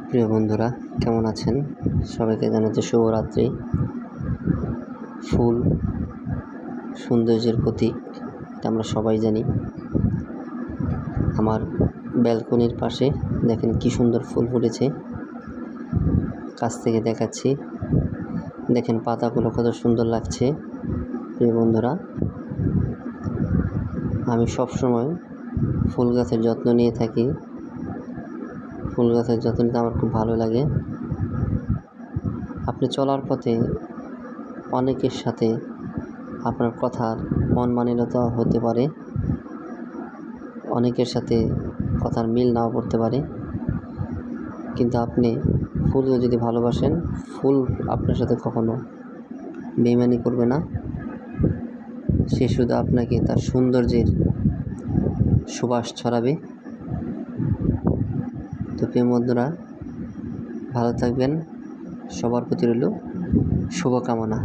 প্রিয় বন্ধুরা, কেমন আছেন? সবাইকে জানাচ্ছি শুভরাত্রি। ফুল সৌন্দর্যের প্রতীক, এটা আমরা সবাই জানি। আমার ব্যালকনির পাশে দেখেন কি সুন্দর ফুল ফুটেছে। কাছ থেকে দেখাচ্ছি, দেখেন পাতাগুলো কত সুন্দর লাগছে। প্রিয় বন্ধুরা, আমি সবসময় ফুল গাছের যত্ন নিয়ে থাকি। ফুল গাছের যত্ন নিতে আমার খুব ভালো লাগে। আপনি চলার পথে অনেকের সাথে আপনার কথার মনমালিন্যতা হতে পারে, অনেকের সাথে কথার মিল নাও পড়তে পারে, কিন্তু আপনি ফুলকে যদি ভালোবাসেন, ফুল আপনার সাথে কখনো বেইমানি করবে না। সে শুধু আপনাকে তার সৌন্দর্যের সুবাস ছড়াবে। তো প্রিয় বন্ধুরা, ভালো থাকবেন। সবার প্রতি রইল শুভকামনা।